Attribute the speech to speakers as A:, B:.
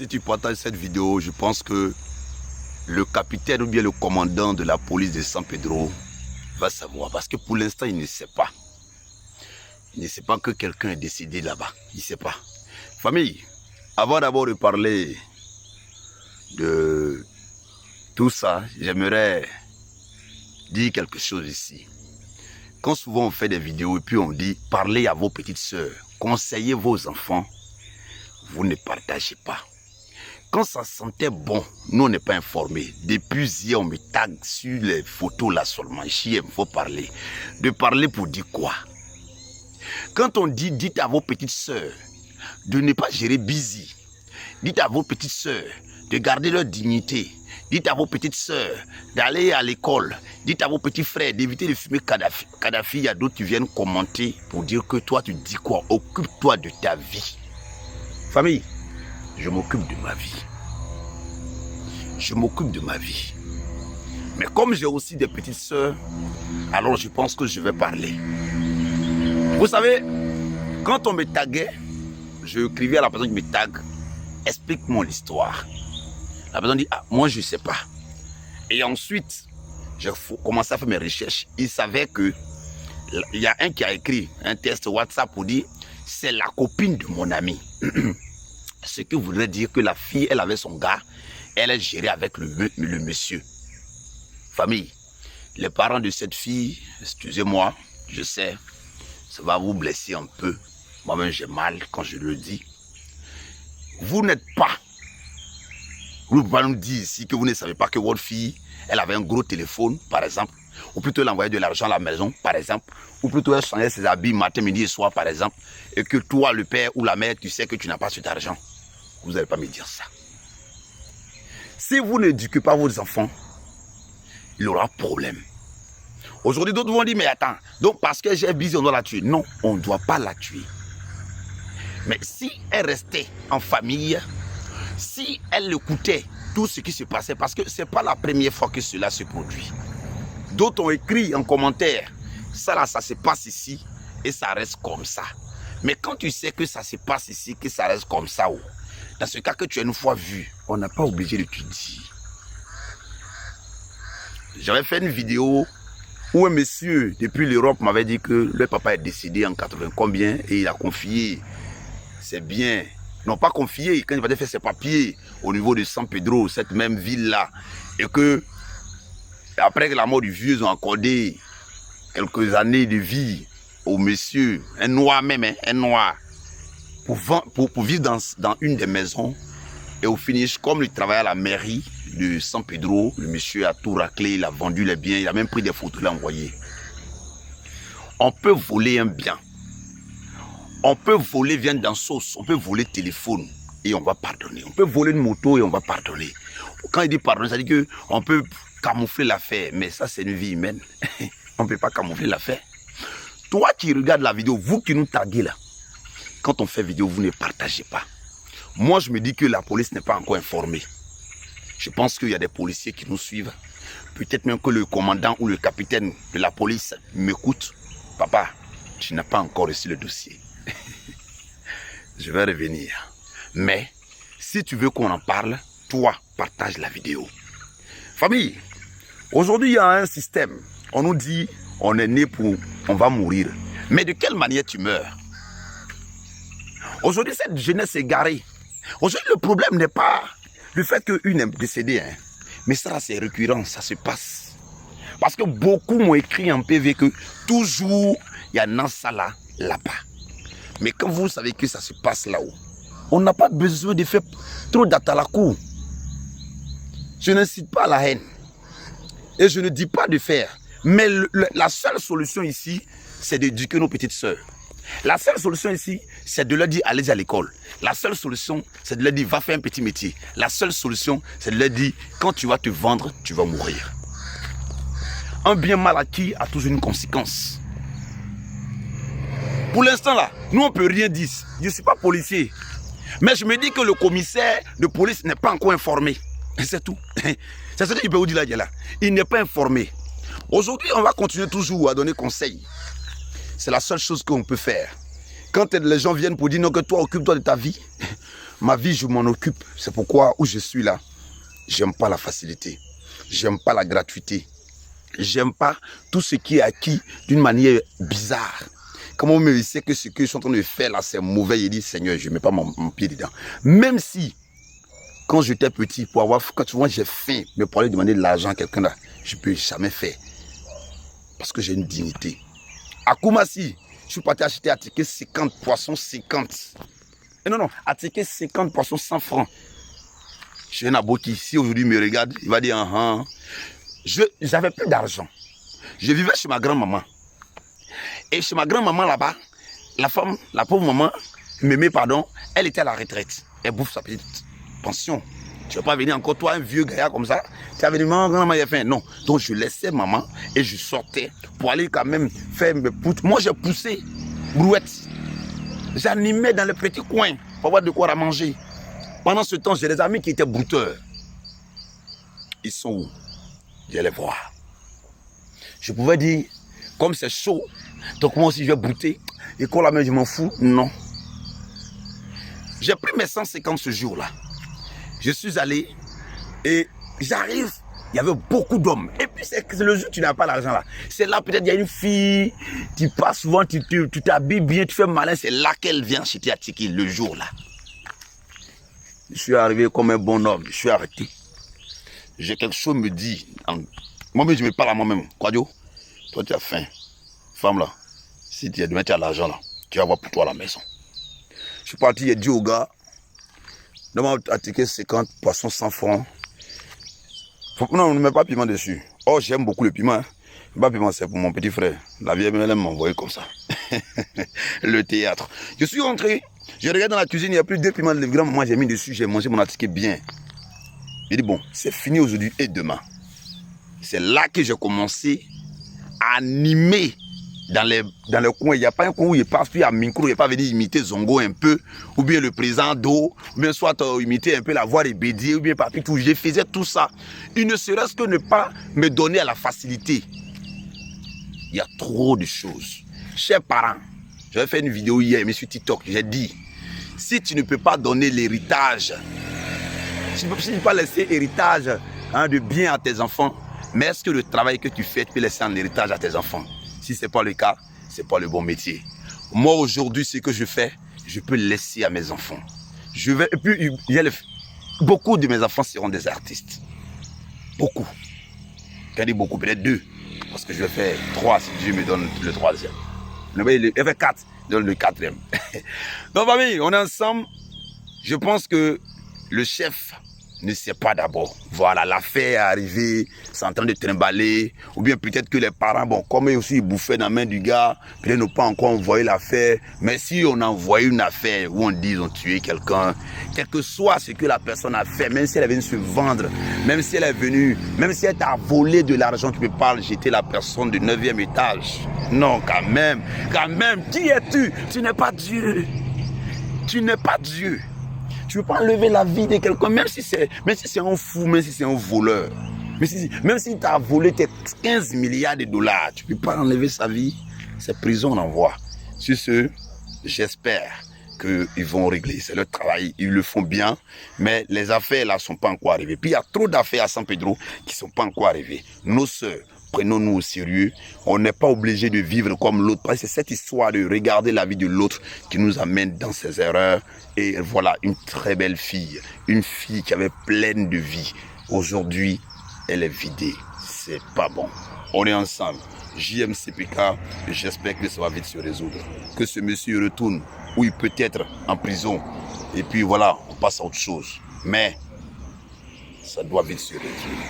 A: si tu partages cette vidéo, je pense que le capitaine ou bien le commandant de la police de San Pedro va savoir. Parce que pour l'instant, il ne sait pas. Il ne sait pas que quelqu'un est décédé là-bas. Il ne sait pas. Famille, avant d'abord de parler de tout ça, j'aimerais dire quelque chose ici. Quand souvent on fait des vidéos et puis on dit « Parlez à vos petites sœurs, conseillez vos enfants », vous ne partagez pas. Quand ça sentait bon, nous on n'est pas informés. Depuis hier, on me tag sur les photos là seulement. Ici, il faut parler. De parler pour dire quoi? Quand on dit « Dites à vos petites sœurs de ne pas gérer busy », dites à vos petites sœurs de garder leur dignité. Dites à vos petites sœurs d'aller à l'école. Dites à vos petits frères d'éviter de fumer Kadhafi. Kadhafi, il y a d'autres qui viennent commenter pour dire que toi, tu dis quoi? Occupe-toi de ta vie. Famille, je m'occupe de ma vie. Je m'occupe de ma vie. Mais comme j'ai aussi des petites sœurs, alors je pense que je vais parler. Vous savez, quand on me taguait, je écrivais à la personne qui me tague, explique-moi l'histoire. La personne dit, ah, moi je ne sais pas. Et ensuite, j'ai commencé à faire mes recherches. Il savait que il y a un qui a écrit un test WhatsApp pour dire, c'est la copine de mon ami. Ce qui voudrait dire que la fille, elle avait son gars, elle est gérée avec le monsieur. Famille, les parents de cette fille, excusez-moi, je sais, ça va vous blesser un peu. Moi-même, j'ai mal quand je le dis. Vous n'êtes pas. Vous ne pouvez pas nous dire ici que vous ne savez pas que votre fille, elle avait un gros téléphone, par exemple, ou plutôt elle envoyait de l'argent à la maison, par exemple, ou plutôt elle changeait ses habits matin, midi et soir, par exemple, et que toi, le père ou la mère, tu sais que tu n'as pas cet argent. Vous n'allez pas me dire ça. Si vous n'éduquez pas vos enfants, il y aura problème. Aujourd'hui, d'autres vont dire, mais attends, donc parce que j'ai busy, on doit la tuer. Non, on ne doit pas la tuer. Mais si elle restait en famille, si elle écoutait tout ce qui se passait, parce que ce n'est pas la première fois que cela se produit. D'autres ont écrit en commentaire, ça là, ça se passe ici et ça reste comme ça. Mais quand tu sais que ça se passe ici, que ça reste comme ça, dans ce cas que tu as une fois vu, on n'a pas obligé de te dire. J'avais fait une vidéo où un monsieur depuis l'Europe m'avait dit que le papa est décédé en 80 combien et il a confié ses biens. Non, pas confié, quand il va faire ses papiers au niveau de San Pedro, cette même ville-là, et que après la mort du vieux, ils ont accordé quelques années de vie au monsieur, un noir même, hein, un noir, pour vivre dans une des maisons. Et au finish, comme il travaillait à la mairie de San Pedro, le monsieur a tout raclé, il a vendu les biens, il a même pris des photos, il l'a envoyé. On peut voler un bien. On peut voler viande dans sauce, on peut voler téléphone et on va pardonner. On peut voler une moto et on va pardonner. Quand il dit pardonner, ça dit qu'on peut camoufler l'affaire. Mais ça, c'est une vie humaine. On ne peut pas camoufler l'affaire. Toi qui regardes la vidéo, vous qui nous taguez là, quand on fait vidéo, vous ne partagez pas. Moi, je me dis que la police n'est pas encore informée. Je pense qu'il y a des policiers qui nous suivent. Peut-être même que le commandant ou le capitaine de la police m'écoute. Papa, tu n'as pas encore reçu le dossier. Je vais revenir. Mais, si tu veux qu'on en parle, toi, partage la vidéo. Famille, aujourd'hui, il y a un système. On nous dit, on est né pour, on va mourir. Mais de quelle manière tu meurs? Aujourd'hui, cette jeunesse est garée. Aujourd'hui, le problème n'est pas le fait qu'une est décédée. Hein. Mais ça, c'est récurrent, ça se passe. Parce que beaucoup m'ont écrit en PV que toujours, il y a Nansala là-bas. Mais quand vous savez que ça se passe là-haut, on n'a pas besoin de faire trop d'atalakou. Je n'incite pas à la haine. Et je ne dis pas de faire. Mais la seule solution ici, c'est d'éduquer nos petites sœurs. La seule solution ici, c'est de leur dire allez à l'école. La seule solution, c'est de leur dire va faire un petit métier. La seule solution, c'est de leur dire quand tu vas te vendre, tu vas mourir. Un bien mal acquis a toujours une conséquence. Pour l'instant là, nous on ne peut rien dire. Je ne suis pas policier. Mais je me dis que le commissaire de police n'est pas encore informé. C'est tout. C'est ce qu'il peut vous dire là. Il n'est pas informé. Aujourd'hui, on va continuer toujours à donner conseil. C'est la seule chose qu'on peut faire. Quand les gens viennent pour dire non, que toi, occupe-toi de ta vie, Ma vie, je m'en occupe. C'est pourquoi où je suis là, j'aime pas la facilité. J'aime pas la gratuité. J'aime pas tout ce qui est acquis d'une manière bizarre. Comment me sait que ce que je suis en train de faire là, c'est mauvais. Il dit, Seigneur, je ne mets pas mon pied dedans. Même si, quand j'étais petit, quand souvent j'ai faim, mais pour aller demander de l'argent à quelqu'un là, je ne peux jamais faire. Parce que j'ai une dignité. À Koumassi, je suis parti acheter à ticket 50 poissons 50. Et non, à ticket 50 poissons 100 francs. J'ai un abo qui ici aujourd'hui me regarde, il va dire, j'avais plus d'argent. Je vivais chez ma grand-maman. Et chez ma grand-maman là-bas, la femme, la pauvre maman, mémé, pardon, elle était à la retraite. Elle bouffe sa petite pension. Tu ne vas pas venir encore, toi, un vieux gaillard comme ça. Tu vas venir, maman, grand-maman, il a faim. Non. Donc je laissais maman et je sortais pour aller quand même faire mes poutres. Moi, j'ai poussé brouette. J'animais dans les petits coins pour avoir de quoi manger. Pendant ce temps, j'ai des amis qui étaient brouteurs. Ils sont où? Je les vois. Je pouvais dire, comme c'est chaud, donc moi aussi je vais brouter. Et quand la main, je m'en fous. Non. J'ai pris mes 150 ce jour-là. Je suis allé et j'arrive. Il y avait beaucoup d'hommes. Et puis c'est le jour où tu n'as pas l'argent là. C'est là peut-être il y a une fille, tu passes souvent, tu t'habilles bien, tu fais malin. C'est là qu'elle vient chez Tiki le jour là. Je suis arrivé comme un bon homme. Je suis arrêté. J'ai quelque chose me dit. Moi-même, je me parle à moi-même. Quadio, toi tu as faim. Femme là, si tu as demain tu as l'argent là, tu vas avoir pour toi à la maison. Je suis parti, j'ai dit au gars, demande à ticket 50 poissons 100 francs. Non, on ne met pas piment dessus. Oh, j'aime beaucoup le piment. Hein. Pas piment, c'est pour mon petit frère. La vieille elle m'a envoyé comme ça. Le théâtre. Je suis rentré, je regarde dans la cuisine, il n'y a plus de piments. Le grand-maman, j'ai mis dessus, j'ai mangé mon attiqué bien. J'ai dit, bon, c'est fini aujourd'hui et demain. C'est là que j'ai commencé à animer dans le coin. Il n'y a pas un coin où il passe, puis il y a micro, il n'y a pas venu imiter Zongo un peu, ou bien le président d'eau, ou bien soit imiter un peu la voix des Bédier, ou bien Papi tout. Je faisais tout ça. Il ne serait-ce que ne pas me donner à la facilité. Il y a trop de choses. Chers parents, j'avais fait une vidéo hier, mais sur TikTok, j'ai dit, si tu ne peux pas donner l'héritage, si tu ne peux pas laisser héritage de bien à tes enfants, mais est-ce que le travail que tu fais, tu peux laisser en héritage à tes enfants? Si ce n'est pas le cas, ce n'est pas le bon métier. Moi, aujourd'hui, ce que je fais, je peux laisser à mes enfants. Et puis, beaucoup de mes enfants seront des artistes. Beaucoup. Quand je dis beaucoup, peut-être 2. Parce que je vais faire 3 si Dieu me donne le 3e. Il fait 4, je donne le 4e. Donc, famille, on est ensemble. Je pense que le chef ne sait pas d'abord. Voilà, l'affaire est arrivée, c'est en train de trimballer. Ou bien peut-être que les parents, bon, comme eux aussi, ils bouffaient dans la main du gars, peut-être n'ont pas encore envoyé l'affaire. Mais si on envoie une affaire où on dit qu'ils ont tué quelqu'un, quel que soit ce que la personne a fait, même si elle est venue se vendre, même si elle est venue, même si elle t'a volé de l'argent, tu ne peux pas jeter la personne du 9e étage. Non, quand même, qui es-tu? Tu n'es pas Dieu. Tu n'es pas Dieu. Tu ne peux pas enlever la vie de quelqu'un, même si c'est un fou, même si c'est un voleur. Même si tu as volé tes 15 milliards de dollars, tu ne peux pas enlever sa vie. C'est prison, on envoie. Sur ce, j'espère qu'ils vont régler. C'est leur travail, ils le font bien. Mais les affaires là ne sont pas encore arrivées. Puis il y a trop d'affaires à San Pedro qui ne sont pas encore arrivées. Nos sœurs, prenons-nous au sérieux. On n'est pas obligé de vivre comme l'autre. Parce que c'est cette histoire de regarder la vie de l'autre qui nous amène dans ses erreurs. Et voilà, une très belle fille. Une fille qui avait pleine de vie. Aujourd'hui, elle est vidée. C'est pas bon. On est ensemble. JMCPK, j'espère que ça va vite se résoudre. Que ce monsieur retourne où il peut être en prison. Et puis voilà, on passe à autre chose. Mais ça doit vite se résoudre.